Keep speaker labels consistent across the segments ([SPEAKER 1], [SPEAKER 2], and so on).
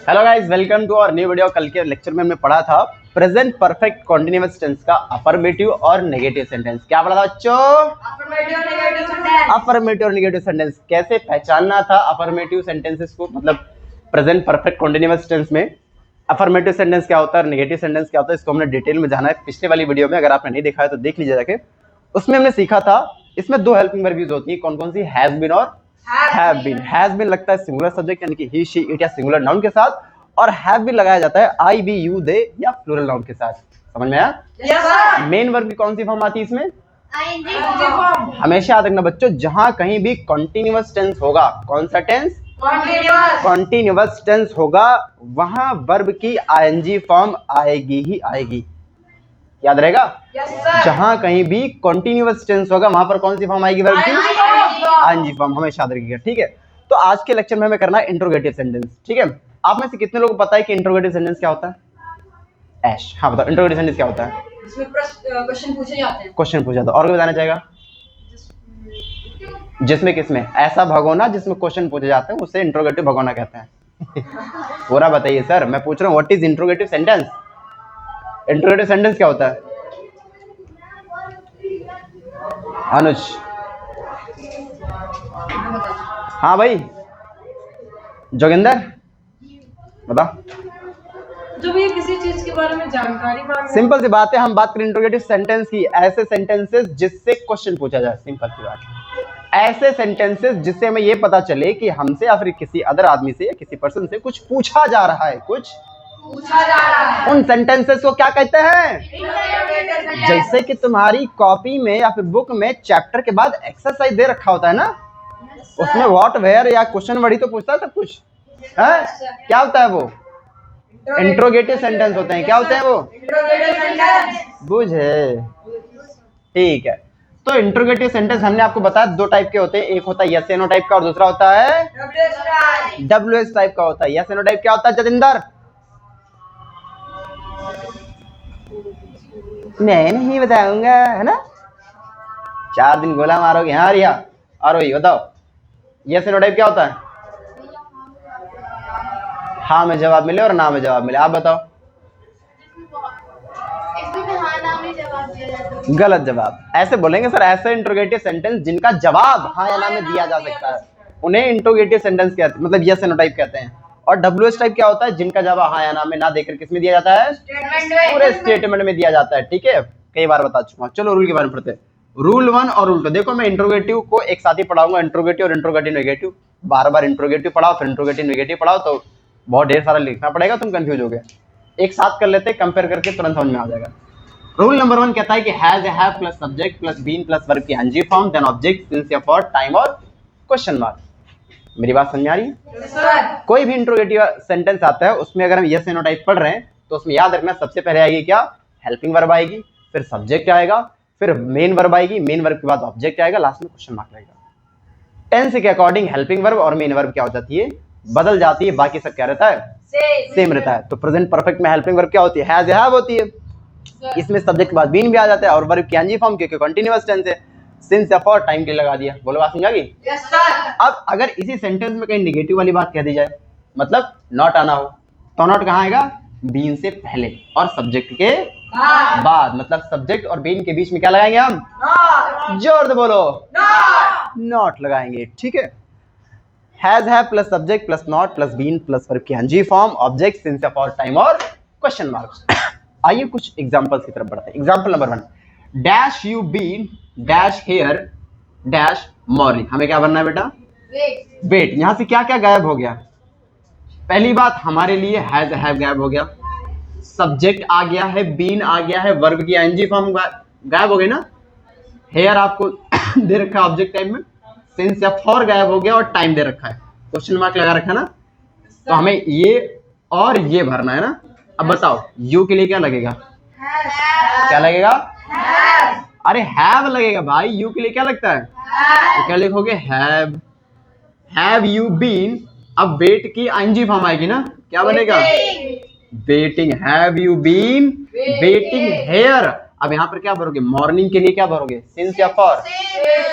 [SPEAKER 1] Hello guys, welcome to our new video. कल के lecture में हमने पढ़ा था प्रेजेंट परफेक्ट कॉन्टिन्यूअस टेंस का अफर्मेटिव और नेगेटिव सेंटेंस। क्या पढ़ा था बच्चों? अफर्मेटिव और नेगेटिव सेंटेंस कैसे पहचानना था। अफर्मेटिव सेंटेंसेस को मतलब प्रेजेंट परफेक्ट कॉन्टिन्यूअस टेंस में अफर्मेटिव सेंटेंस क्या होता है, नेगेटिव सेंटेंस क्या होता है, इसको हमने डिटेल में जाना है। पिछले वाली वीडियो में अगर आपने नहीं देखा है तो देख लीजिए जाके। उसमें हमने सीखा था इसमें दो हेल्पिंग वर्ब यूज होती है। कौन कौन सी? हैज बीन और हैव बीन। हैज बीन लगता है सिंगुलर सब्जेक्ट यानी कि ही शी इट या सिंगुलर नाउन के साथ, और हैव बीन लगाया जाता है आई बी यू दे या प्लूरल नाउन के साथ। समझ में आया? yes, मेन वर्ब की कौन सी फॉर्म आती है इसमें? ING। हमेशा याद रखना बच्चों, जहां कहीं भी कॉन्टिन्यूअस टेंस होगा, कौन सा टेंस? कॉन्टिन्यूअस टेंस होगा, वहां वर्ब की आईएनजी फॉर्म आएगी ही आएगी। याद रहेगा? yes, जहां कहीं भी कॉन्टिन्यूअस टेंस होगा वहां पर कौन सी फॉर्म आएगी वर्ब की? ING form. हमेशा याद रखिएगा, ठीक है। तो आज के लेक्चर में हमें करना है इंट्रोगेटिव सेंटेंस, ठीक है। आप में से कितने लोगों को पता है कि इंट्रोगेटिव सेंटेंस क्या होता है? ऐश, हाँ बताओ, इंट्रोगेटिव सेंटेंस क्या होता है?
[SPEAKER 2] इसमें क्वेश्चन पूछे जाते हैं।
[SPEAKER 1] क्वेश्चन पूछा था, और कोई बताना चाहेगा? जिसमें किसमें? ऐसा भगोना जिसमें क्वेश्चन पूछे जाते हैं उसे इंट्रोगेटिव भगोना कहते हैं। पूरा बताइए सर, मैं पूछ रहा हूँ what is interrogative sentence? Interrogative sentence क्या होता है? अनुज, हाँ भाई, जोगिंदर बता।
[SPEAKER 2] जब ये किसी चीज के बारे में जानकारी मांग,
[SPEAKER 1] सिंपल सी बात है, हम बात करें इंट्रोगेटिव सेंटेंस की, ऐसे सेंटेंसेस जिससे क्वेश्चन पूछा जाए। सिंपल सी बात है, ऐसे सेंटेंसेस जिससे हमें ये पता चले कि हमसे या फिर किसी अदर आदमी से या किसी पर्सन से कुछ पूछा जा रहा है, कुछ पूछा जा रहा है। उन सेंटेंसेस को क्या कहते हैं? जैसे कि तुम्हारी कॉपी में या फिर बुक में चैप्टर के बाद एक्सरसाइज दे रखा होता है ना, उसमें व्हाट वेयर या क्वेश्चन वर्ड ही तो पूछता है सब कुछ है। क्या होता है वो? इंट्रोगेटिव सेंटेंस होते हैं। क्या होते हैं वो? बुझे? ठीक है। तो इंट्रोगेटिव सेंटेंस हमने आपको बताया दो टाइप के होते हैं, एक होता है यस एंड नो टाइप का और दूसरा होता है WH टाइप का होता है। यस एंड नो टाइप क्या होता है जतिंदर? मैं नहीं बताऊंगा, है ना? 4 दिन गोला मारोगे। हाँ रिया और वही बताओ, यस एंड नो टाइप क्या होता है? हाँ में जवाब मिले और ना में जवाब मिले। आप बताओ। गलत जवाब। ऐसे बोलेंगे सर, ऐसे इंट्रोगेटिव सेंटेंस जिनका जवाब हाँ या ना में दिया जा सकता है उन्हें इंट्रोगेटिव सेंटेंस कहते हैं, मतलब यस एंड नो टाइप कहते हैं। और WH टाइप क्या होता है? जिनका जवाब हाँ या ना में ना देकर किसमें दिया जाता है? पूरे स्टेटमेंट में दिया जाता है। ठीक है, कई बार बता चुका हूं। चलो रूल के बारे में पढ़ते हैं। रूल 1 और रूल 2। देखो मैं इंट्रोगेटिव को एक साथ ही पढ़ाऊंगा, इंट्रोगेटिव और इंट्रोगेटिव नेगेटिव। बार बार इंट्रोगेटिव पढ़ाओ फिर इंट्रोगेटिव नेगेटिव पढ़ाओ तो बहुत ढेर सारा लिखना पड़ेगा, तुम कंफ्यूज हो गए। एक साथ कर लेते, कंपेयर करके तुरंत समझ में आ जाएगा। रूल नंबर 1 कहता है कि has, have plus subject plus been plus verb की NG form, then object, since या फॉर, टाइम और क्वेश्चन मार्क। मेरी बात समझ में आ रही है? yes, कोई भी इंट्रोगेटिव सेंटेंस आता है उसमें अगर हम यस एंड नो टाइप पढ़ रहे हैं तो उसमें याद रखना सबसे पहले आएगी क्या? हेल्पिंग वर्ब आएगी, फिर सब्जेक्ट आएगा, फिर मेन वर्ब आएगी, मेन वर्ब के बाद ऑब्जेक्ट आएगा, लास्ट में क्वेश्चन मार्क आएगा। टेंस के अकॉर्डिंग हेल्पिंग वर्ब और मेन वर्ब क्या हो जाती है? बदल जाती है। बाकी सब क्या रहता है? सेम रहता है। तो प्रेजेंट परफेक्ट में हेल्पिंग वर्ब क्या होती है? हैज, हैव होती है। इसमें सब्जेक्ट के बाद बीन भी आ जाता है और वर्ब की एनजी फॉर्म क्योंकि कंटीन्यूअस टेंस है। सिंस या फॉर, टाइम के लिए लगा दिया। बोलो बात समझ आ गई? Yes sir. अब अगर इसी सेंटेंस में कहीं नेगेटिव वाली बात कह दी जाए, मतलब नॉट आना हो, तो नॉट कहाँ आएगा? बीन से पहले और सब्जेक्ट के बाद। मतलब सब्जेक्ट और बीन के बीच में क्या लगाएंगे हम? जोर से बोलो, नॉट लगाएंगे। ठीक है। Has, have plus subject plus not plus been plus verb की एनजी फॉर्म, ऑब्जेक्ट, सिंस या फॉर, टाइम और क्वेश्चन मार्क्स। आइए कुछ एग्जांपल्स की तरफ बढ़ते हैं। Example number 1, dash you been dash here dash morning. हमें क्या बनना है बेटा? वेट। यहां से क्या क्या गायब हो गया? पहली बात हमारे लिए हैज, हैव गायब हो गया, सब्जेक्ट आ गया है, बीन आ गया है, वर्ब की एनजी फॉर्म गायब हो गई ना, हेयर आपको दे रखा है ऑब्जेक्ट टाइप में, सिंस या फॉर गायब हो गया और टाइम दे रखा है, क्वेश्चन मार्क लगा रखा है ना। तो हमें ये और ये भरना है ना। अब बताओ यू के लिए क्या लगेगा? क्या लगेगा? अरे हैव लगेगा भाई। यू के लिए क्या लगता है? तो क्या लिखोगे? हैव। Have you been. अब वेट की आईएनजी फॉर्म आएगी ना, क्या बनेगा? Waiting. Have you been waiting here. अब यहाँ पर क्या भरोगे? मॉर्निंग के लिए क्या भरोगे? सिंस या फॉर?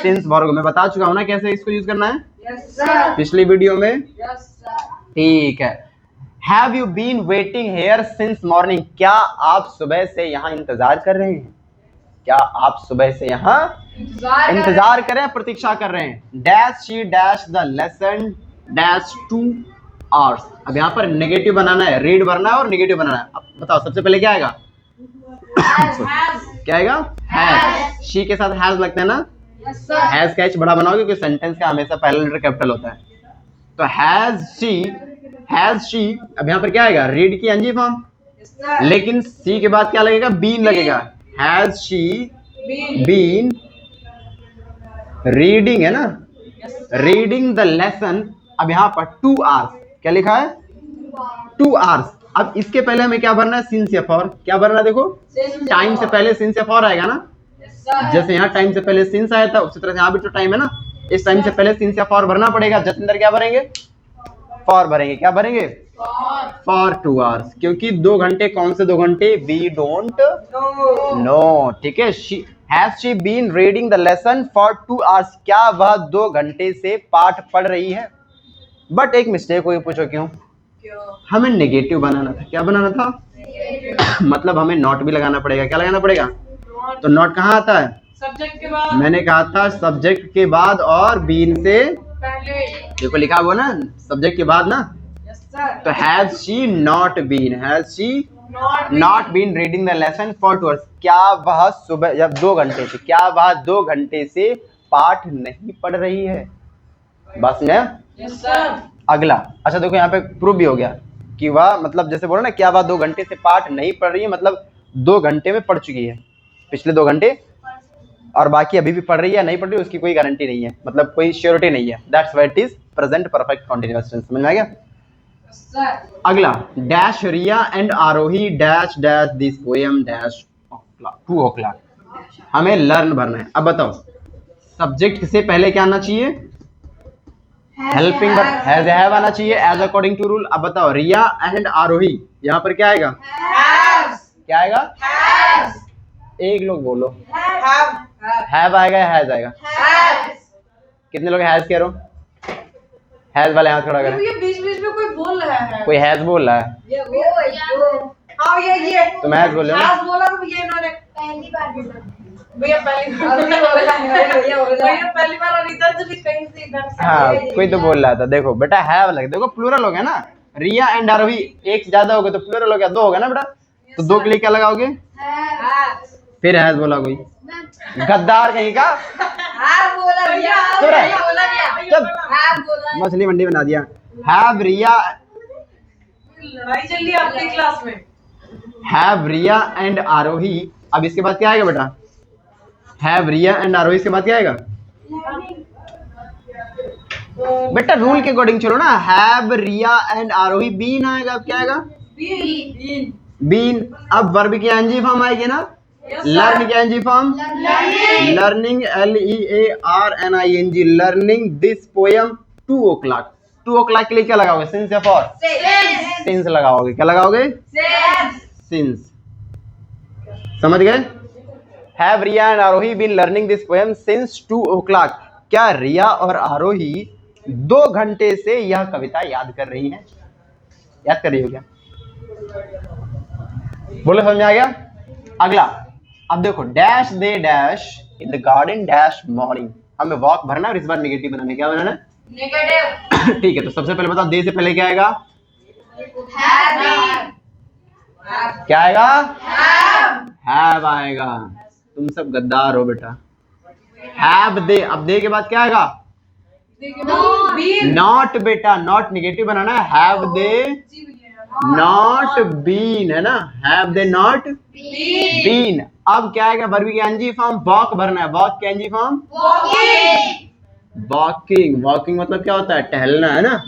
[SPEAKER 1] सिंस भरोगे। मैं बता चुका हूं ना कैसे इसको यूज करना है, पिछली वीडियो में। ठीक है। Have you been waiting here since morning, क्या आप सुबह से यहाँ इंतजार कर रहे हैं? क्या आप सुबह से यहाँ इंतजार कर रहे हैं, प्रतीक्षा कर रहे हैं? Dash she dash the lesson dash 2 hours. अब यहाँ पर नेगेटिव बनाना है, रीड भरना है और नेगेटिव बनाना है। अब बताओ सबसे पहले क्या आएगा? क्या आएगा? हैज। शी के साथ हैज लगता है ना, हैज का एच बड़ा बनाओगे क्योंकि सेंटेंस का हमेशा पहला लेटर कैपिटल होता है। तो हैज शी। अब यहाँ पर क्या आएगा? रीड की एनजी फॉर्म, लेकिन सी के बाद क्या लगेगा? बीन लगेगा। हैज शी बीन रीडिंग, है ना, रीडिंग द लेसन। अब यहाँ पर 2 आवर्स, क्या लिखा है? 2 आवर्स। अब इसके पहले हमें क्या भरना है? सिंस या फॉर। क्या भरना है? देखो टाइम से पहले सिंस या फॉर आएगा ना, जैसे यहाँ टाइम से पहले सिंस आया था उसी तरह से यहाँ भी तो टाइम है ना, इस टाइम से पहले सिंस या फॉर भरना पड़ेगा। जतिंदर क्या भरेंगे? फॉर भरेंगे। क्या भरेंगे? फॉर 2 आवर्स, क्योंकि 2 घंटे कौन से 2 घंटे? We don't know. ठीक है। Has she been reading the lesson for 2 hours, क्या वह 2 घंटे से पाठ पढ़ रही है? बट एक मिस्टेक हुई, पूछो क्यों? हमें नेगेटिव बनाना था। क्या बनाना था? मतलब हमें नॉट भी लगाना पड़ेगा। क्या लगाना पड़ेगा? तो नॉट कहाँ आता है?
[SPEAKER 2] सब्जेक्ट के बाद,
[SPEAKER 1] मैंने कहा था सब्जेक्ट के बाद और बीन से
[SPEAKER 2] पहले।
[SPEAKER 1] देखो लिखा हुआ ना, सब्जेक्ट के बाद ना।
[SPEAKER 2] Yes sir.
[SPEAKER 1] तो has she not been reading the lesson for 2 hours, क्या वह सुबह जब 2 घंटे से, क्या वह 2 घंटे से पाठ नहीं पढ़ रही है? बस ने
[SPEAKER 2] यस सर।
[SPEAKER 1] अगला। अच्छा देखो यहाँ पे प्रूव भी हो गया कि वह, मतलब जैसे बोला ना, क्या वह 2 घंटे से पाठ नहीं पढ़ रही है, मतलब 2 घंटे में पढ़ चुकी है, पिछले 2 घंटे, और बाकी अभी भी पढ़ रही है या नहीं पढ़ रही है उसकी कोई गारंटी नहीं है, मतलब कोई श्योरिटी नहीं है। That's why it is present perfect continuous tense. समझ में आ गया? अगला, dash Riya and Aarohi dash dash this poem dash 2 o'clock। हमें लर्न भरना है। अब बताओ सब्जेक्ट से पहले क्या आना चाहिए? हेल्पिंग वर्ब हैज हैव आना चाहिए एज अकॉर्डिंग टू रूल। अब बताओ रिया एंड आरोही, यहाँ पर क्या आएगा? क्या आएगा? एक लोग बोलो। हैव आएगा या हैज आएगा? कितने लोग हैज कह रहे हो? हैज वाले हाथ खड़ा करें।
[SPEAKER 2] ये बीच-बीच में कोई बोल रहा है।
[SPEAKER 1] कोई हैज बोल रहा है?
[SPEAKER 2] ये
[SPEAKER 1] तुम हैज बोल रहे हो ना?
[SPEAKER 2] हैज बोला तो ये इन्होंने पहली बार बोला। भैया पहली बार और इधर से भी कहीं से इधर से।
[SPEAKER 1] हाँ कोई तो बोल रहा था। देखो बेटा हैव लगे, देखो प्लूरल हो गया ना, रिया एंड आरोही एक से ज्यादा हो गया तो प्लूरल हो गया, 2 हो गया ना बेटा। तो 2 के लिए क्या लगाओगे? फिर हैज बोला कोई गद्दार कहीं का। मछली मंडी बना दिया। हैव रिया,
[SPEAKER 2] लड़ाई चल रही है अपनी क्लास में।
[SPEAKER 1] हैव रिया एंड आरोही। अब इसके बाद क्या आएगा बेटा? हैव रिया एंड आरोही, इसके बाद क्या आएगा बेटा? रूल के अकॉर्डिंग चलो ना। Have Riya and Aarohi been आएगा। अब क्या आएगा? बीन। अब वर्ब की एनजी फॉर्म आएगी ना, लर्न की NG form learning, LEARNING, learning this poem 2 o'clock। 2 o'clock के लिए क्या लगाओगे? सिंस या फॉर? सिंस लगाओगे। क्या लगाओगे? सिंस। समझ गए? Have Riya and Aarohi been learning this poem since 2 o'clock। क्या रिया और आरोही 2 घंटे से यह कविता याद कर रही हैं? याद कर रही हो क्या? बोलो समझ में आ गया? अगला, अब देखो dash they dash in the garden dash morning. हमें वॉक भरना है और इस बार नेगेटिव बनाना है। क्या बनाना है? नेगेटिव। ठीक है, तो सबसे पहले बताओ दे से पहले क्या आएगा? क्या आएगा? हैव आएगा। तुम सब गद्दार हो बेटा। हैव दे, अब दे के बाद क्या आएगा? नॉट बेटा, नॉट नेगेटिव बनाना है। हैव दे नॉट बीन, है ना, हैव दे नॉट बीन। अब क्या आएगा? वर्ब की एनजी फॉर्म वॉक भरना है। वॉक की एनजी फॉर्म वॉकिंग। वॉकिंग मतलब क्या होता है? टहलना, है ना।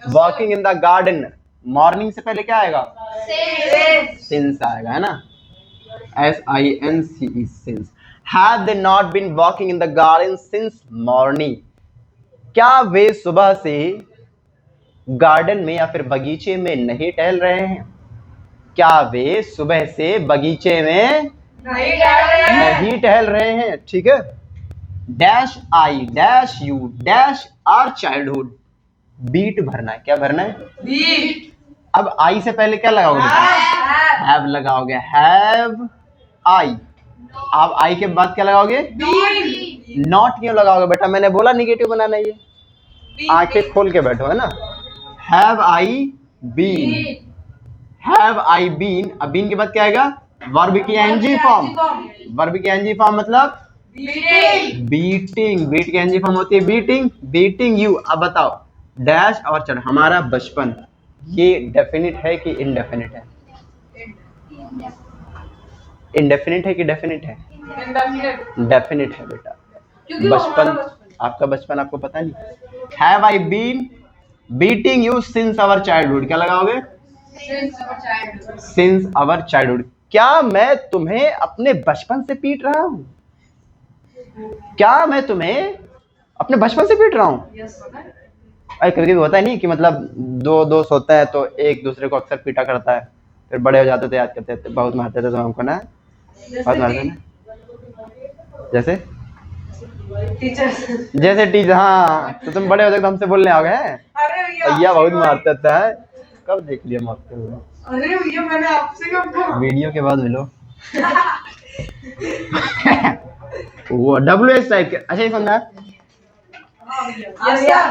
[SPEAKER 1] Walking in the garden. Morning से पहले क्या आएगा? सिंस आएगा, है ना, SINCE since. Have they not been walking in the garden since morning. क्या वे सुबह से गार्डन में या फिर बगीचे में नहीं टहल रहे हैं? क्या वे सुबह से बगीचे में नहीं टहल रहे हैं? ठीक है। Dash I dash you dash our childhood, beat भरना है। क्या भरना है? अब आई से पहले क्या लगाओगे बेटा? हैव लगाओगे, हैव आई। अब आई के बाद क्या लगाओगे? नॉट क्यों लगाओगे बेटा? मैंने बोला निगेटिव बनाना है ये। आंखें खोल के बैठो, है ना। Have I been, have I been. अब बीन के बाद क्या आएगा? वर्ब की एनजी फॉर्म। वर्ब की एनजी फॉर्म मतलब बीटिंग। बीट की एनजी फॉर्म होती है बीटिंग। Beating you. अब बताओ, डैश और चढ़, हमारा बचपन, ये डेफिनिट है कि इनडेफिनिट है? इनडेफिनिट है कि डेफिनिट है? डेफिनिट है बेटा। बचपन, आपका बचपन आपको पता नहीं। Have I been beating you since our childhood, क्या लगाओगे? Since our childhood. क्या मैं तुम्हें अपने बचपन से पीट रहा हूं? क्या मैं तुम्हें अपने बचपन से पीट रहा हूं? अरे कभी कभी होता है नहीं कि मतलब दो दोस्त होते हैं तो एक दूसरे को अक्सर पीटा करता है, फिर बड़े हो जाते थे याद करते थे, बहुत मारते थे तो हमको ना, बहुत मारते ना। जैसे जैसे टीचर, हाँ। तो तुम बड़े हो जाओगे तो हमसे बोलने आ गए भैया बहुत मारता था। कब देख लिया मारते हुए?
[SPEAKER 2] अरे भैया मैंने आपसे कब कहा?
[SPEAKER 1] वीडियो के बाद मिलो। वो WH टाइप के, अच्छा ये समझना,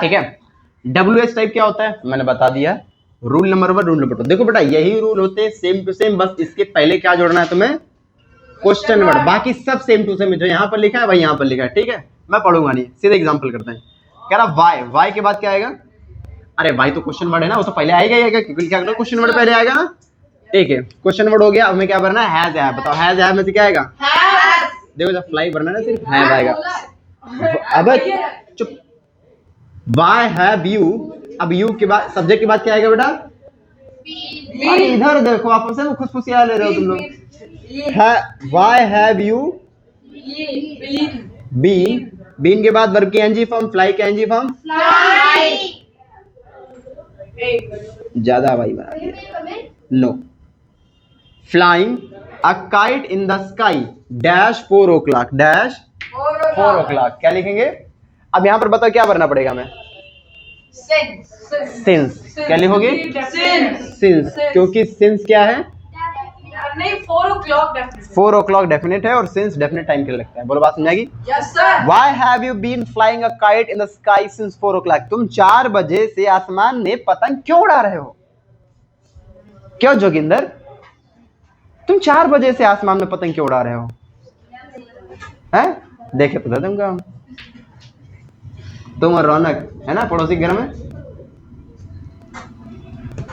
[SPEAKER 1] ठीक है। WH टाइप क्या होता है मैंने बता दिया। रूल नंबर 1, रूल नंबर 2, देखो बेटा यही रूल होते हैं सेम टू सेम, बस इसके पहले क्या जोड़ना है तुम्हें? Question word. बाकी सब सेम टू सेम, जो यहाँ पर लिखा है वही यहाँ पर लिखा है, ठीक है। मैं पढ़ूंगा नहीं, सीधे एग्जांपल करते हैं। कह रहा वाई, वाई के बाद क्या आएगा? अरे वाई तो क्वेश्चन वर्ड है ना, वो तो पहले आएगा ही आएगा, क्योंकि क्या क्वेश्चन वर्ड पहले आएगा ना, ठीक है। क्वेश्चन वर्ड हो गया, अब हमें क्या भरना है? हैज है। बताओ हैज है में से क्या आएगा? देखो जब फ्लाई भरना है ना, सिर्फ हैव आएगा। अब चुप। वाई हैव यू, अब यू के बाद सब्जेक्ट के बाद क्या आएगा बेटा? अरे इधर देखो, आप हमसे खुशफुसिया ले रहे हो तुम लोग। Why have you been, been के बाद वर्ब की एनजी फॉर्म, फ्लाई की एनजी फॉर्म, ज्यादा वाई बना दिया, no. Flying a kite in the sky dash 4 o'clock, dash 4 o'clock। क्या लिखेंगे? अब यहाँ पर बताओ क्या भरना पड़ेगा हमें? सिंस। क्या लिखोगे? सिंस, क्योंकि सिंस क्या है?
[SPEAKER 2] नहीं 4 o'clock डेफिनेट।
[SPEAKER 1] 4 o'clock डेफिनेट है और सिंस डेफिनेट टाइम के लिए लगता है। बोलो बात समझ आएगी?
[SPEAKER 2] Yes sir.
[SPEAKER 1] Why have you been flying a kite in the sky since 4 o'clock? तुम 4 बजे से आसमान में पतंग क्यों उड़ा रहे हो? क्यों जोगिंदर, तुम 4 बजे से आसमान में पतंग क्यों उड़ा रहे हो? हैं? देखे पता तुमको, तुम और रौनक है ना पड़ोसी घर में।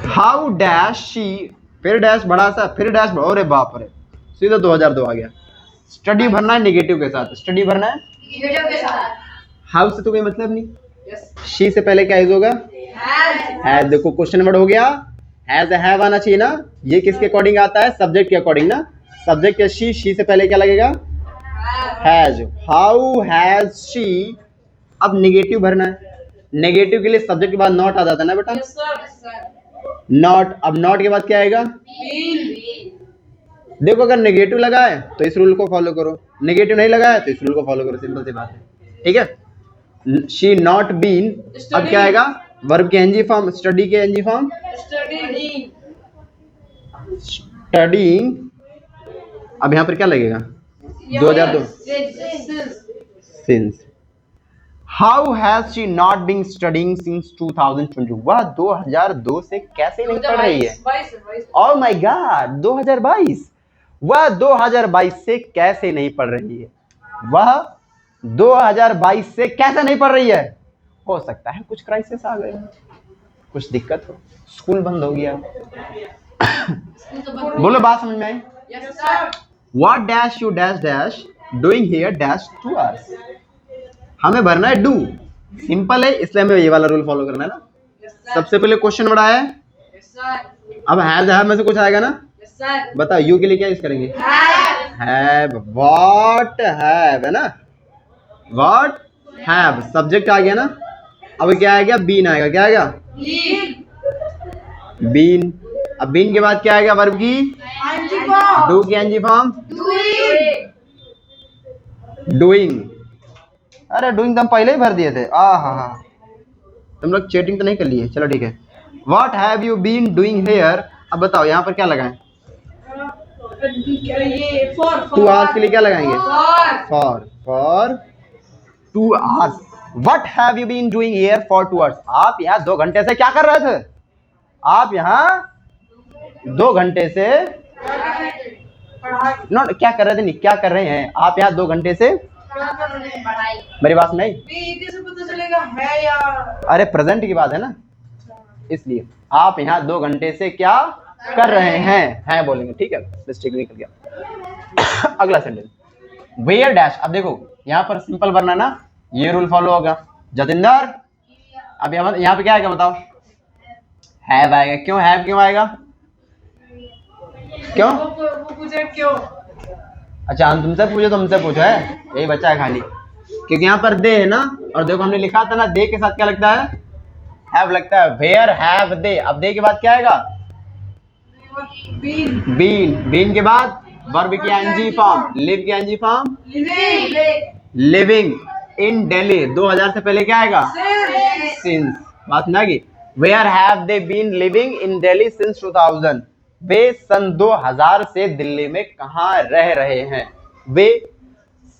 [SPEAKER 1] हाउ डैश शी, फिर डैश बड़ा सा, फिर डैश, अरे बाप रे, सीधा 2002 आ गया। स्टडी भरना है नेगेटिव के साथ, स्टडी भरना है
[SPEAKER 2] नेगेटिव के साथ।
[SPEAKER 1] हाउ से तो कोई मतलब नहीं।
[SPEAKER 2] यस।
[SPEAKER 1] शी से पहले क्या यूज होगा? हैज। देखो क्वेश्चन वर्ड हो गया, हैज हैव आना चाहिए ना। ये किसके अकॉर्डिंग आता है? सब्जेक्ट के अकॉर्डिंग ना। सब्जेक्ट या शी, शी से पहले क्या लगेगा? हैज। How has she. अब नेगेटिव भरना है, नेगेटिव के लिए सब्जेक्ट के बाद नॉट आ जाता है ना बेटा।
[SPEAKER 2] Yes sir.
[SPEAKER 1] नॉट, अब नॉट के बाद क्या आएगा?
[SPEAKER 2] बीन।
[SPEAKER 1] देखो अगर नेगेटिव लगा है तो इस रूल को फॉलो करो, नेगेटिव नहीं लगा है तो इस रूल को फॉलो करो, सिंपल सी बात है, ठीक है। शी नॉट बीन, अब क्या आएगा? वर्ब के एनजी फॉर्म, स्टडी के एनजी फॉर्म,
[SPEAKER 2] स्टडीइंग।
[SPEAKER 1] स्टडीइंग। अब यहाँ पर क्या लगेगा? 2002 since. How has she not been studying since 2020? वह 2002 से कैसे नहीं पढ़ रही है? Oh my god, 2022। वह 2022 से कैसे नहीं पढ़ रही है? वह 2022 से कैसे नहीं पढ़ रही है? हो सकता है कुछ क्राइसिस आ गए, कुछ दिक्कत हो, स्कूल बंद हो गया। बोलो बात समझ में आई?
[SPEAKER 2] Yes sir.
[SPEAKER 1] What dash you dash dash doing here dash to us? हमें भरना है डू, सिंपल है, इसलिए हमें ये वाला रूल फॉलो करना है ना। सबसे पहले क्वेश्चन वर्ड आया है,
[SPEAKER 2] यस सर।
[SPEAKER 1] अब हैज हैव में से कुछ आएगा ना।
[SPEAKER 2] Yes sir.
[SPEAKER 1] बताओ यू के लिए क्या यूज करेंगे? हैव। व्हाट हैव है ना, व्हाट हैव सब्जेक्ट आ गया ना। अब क्या आएगा? बीन आएगा। क्या आएगा? बीन। अब बीन के बाद क्या आएगा? वर्ब की डू की एनजी फॉर्म, डूइंग। अरे डूइंग तो हम पहले ही भर दिए थे। हाँ, तुम लोग चैटिंग तो नहीं कर लिए, चलो ठीक है। What have you been doing here. अब बताओ यहाँ पर क्या लगाएं?
[SPEAKER 2] ये फॉर
[SPEAKER 1] 2 आवर्स के लिए क्या लगाएंगे?
[SPEAKER 2] For
[SPEAKER 1] for 2 hours. What have you been doing here for 2 hours. आप यहाँ 2 घंटे से क्या कर रहे थे? आप यहाँ 2 घंटे से नॉट क्या कर रहे थे, नहीं क्या कर रहे हैं आप यहाँ 2 घंटे से। मेरी बात नहीं,
[SPEAKER 2] कैसे पता चलेगा है या
[SPEAKER 1] अरे प्रेजेंट की बात है ना, इसलिए आप यहाँ 2 घंटे से क्या कर रहे हैं बोलेंगे, ठीक है। मिस्टेक निकल गया। अगला सेंटेंस, वेयर डैश। अब देखो यहाँ पर सिंपल बनना ना, ये रूल फॉलो होगा। जतिंदर अब यहाँ पे क्या आएगा बताओ? हैव आएगा। क्यों हैव क्यों आएगा? क्यों?
[SPEAKER 2] वो पूछे क्यों?
[SPEAKER 1] अच्छा हम तुमसे पूछो, तुमसे पूछो है, यही बच्चा है खाली। क्योंकि यहाँ पर दे है ना, और देखो हमने लिखा था ना दे के साथ क्या लगता है? हैव लगता है। Where have they. अब दे के बाद क्या आएगा? बीन। बीन के बाद वर्ब की एनजी फॉर्म, लिव की NG form living in Delhi. 2000 से पहले क्या आएगा? सिंस। बात समझ आ गई? Where have they been living in Delhi since 2000। वे सन 2000 से दिल्ली में कहाँ रह रहे हैं? वे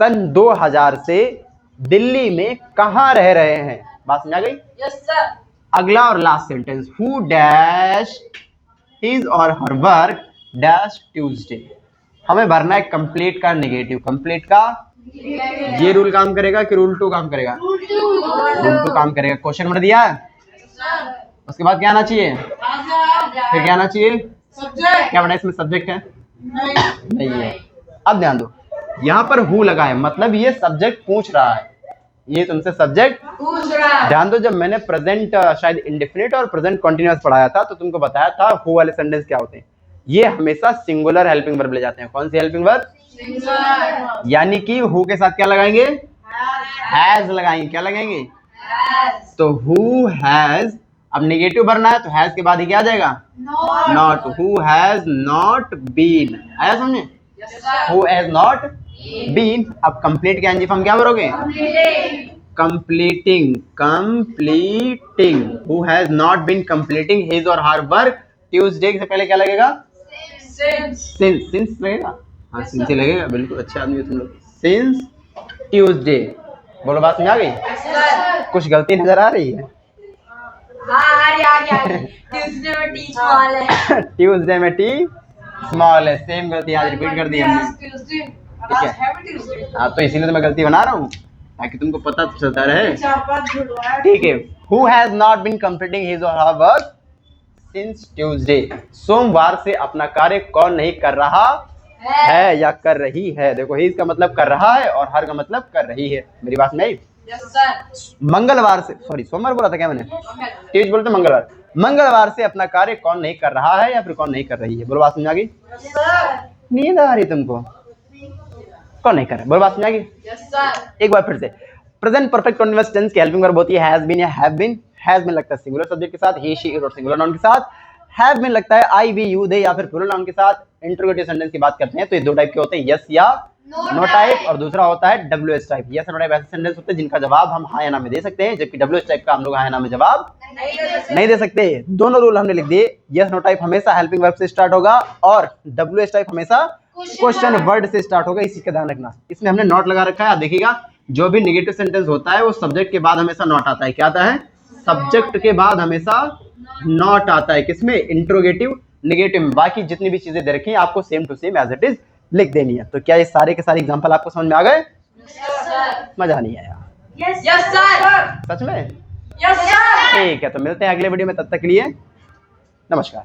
[SPEAKER 1] सन 2000 से दिल्ली में कहाँ रह रहे हैं? बात समझ आ गई?
[SPEAKER 2] Yes sir.
[SPEAKER 1] अगला और last sentence, who dash his और हर वर्क डैश ट्यूसडे। हमें भरना है कंप्लीट का नेगेटिव। कंप्लीट का ये रूल काम करेगा कि रूल 2 काम करेगा? रूल 2 काम करेगा। क्वेश्चन नंबर दिया है, उसके बाद क्या आना चाहिए? फिर क्या आना चाहिए?
[SPEAKER 2] सब्जेक्ट।
[SPEAKER 1] क्या बना इसमें? सब्जेक्ट है? नहीं है। अब ध्यान दो, यहाँ पर हु लगा है, मतलब ये सब्जेक्ट पूछ रहा है, ये तुमसे सब्जेक्ट
[SPEAKER 2] पूछ रहा है।
[SPEAKER 1] ध्यान दो, जब मैंने प्रेजेंट शायद इंडेफिनिट और प्रेजेंट कंटीन्यूअस पढ़ाया था तो तुमको बताया था हु वाले सेंटेंस क्या होते हैं। ये हमेशा सिंगुलर हेल्पिंग वर्ब ले जाते हैं। कौन सी हेल्पिंग वर्ब? यानी कि हु के साथ क्या लगाएंगे? हैज लगाएंगे। क्या लगाएंगे? तो हु हैज। अब नेगेटिव भरना है तो हैज के बाद ही क्या आ जाएगा? Not. Who has not been. आया समझे? Who has not been. अब कंप्लीट के एनजी फॉर्म क्या भरोगे? Completing. Completing. Who has not been completing his और हर वर्क ट्यूसडे से पहले क्या लगेगा? सिंस। सिंस लगेगा? हाँ सिंस ही लगेगा। बिल्कुल अच्छे आदमी हो तुम लोग। Since Tuesday. बोलो बात समझ आ गई? कुछ गलती नजर आ रही है? ट्यूसडे में टी स्मॉल है। सेम गलती आज रिपीट कर दी हमने, ठीक है? हाँ तो इसीलिए तो मैं गलती बना रहा हूँ ताकि तुमको पता तो चलता रहे, ठीक है। Who has not been completing his और हर वर्क सिंस ट्यूसडे। सोमवार से अपना कार्य कौन नहीं कर रहा है या कर रही है? देखो हिज का मतलब कर रहा है और हर का मतलब कर रही है। मेरी बात नहीं? मंगलवार से, सॉरी सोमवार बोला था क्या मैंने? ट्यूसडे बोलते मंगलवार। मंगलवार से अपना कार्य कौन नहीं कर रहा है या फिर कौन नहीं कर रही है? बोलो बात समझ आ गई? नींद आ रही तुमको? कौन नहीं कर रहा है? बोलो बात समझ आ गई? एक बार फिर से, प्रेजेंट परफेक्ट कंटीन्यूअस टेंस की हेल्पिंग वर्ब होती है हैज बीन या हैव बीन। हैज में लगता है सिंगुलर सब्जेक्ट के साथ, ही शी इट और सिंगुलर नाउन के साथ। हैव में लगता है आई वी यू दे या फिर प्लूरल नाउन के साथ। इंटरोगेटिव सेंटेंस की बात करते हैं तो ये 2 टाइप के होते हैं, यस या नो टाइप, और दूसरा होता है WH type. Yes no type ऐसे सेंटेंस होते हैं जिनका जवाब हम हाँ या ना में दे सकते हैं, जबकि डब्ल्यूएच टाइप का हम लोग हाँ या ना में जवाब नहीं दे सकते। दोनों रूल हमने लिख दिए। यस नो टाइप हमेशा हेल्पिंग वर्ब से स्टार्ट होगा और डब्ल्यूएच टाइप हमेशा क्वेश्चन वर्ड से स्टार्ट होगा। इस चीज का ध्यान रखना। इसमें हमने नॉट लगा रखा है। आप देखिएगा जो भी नेगेटिव सेंटेंस होता है वो सब्जेक्ट के बाद हमेशा नॉट आता है। क्या आता है? सब्जेक्ट के बाद हमेशा नॉट आता है। किसमें? इंट्रोगेटिव नेगेटिव में। बाकी जितनी भी चीजें दे रखी हैं आपको same to same as it is लिख देनी है। तो क्या ये सारे के सारे एग्जांपल आपको समझ में आ गए? मजा नहीं आया? सच में? ठीक है, तो मिलते हैं अगले वीडियो में। तब तक के लिए नमस्कार।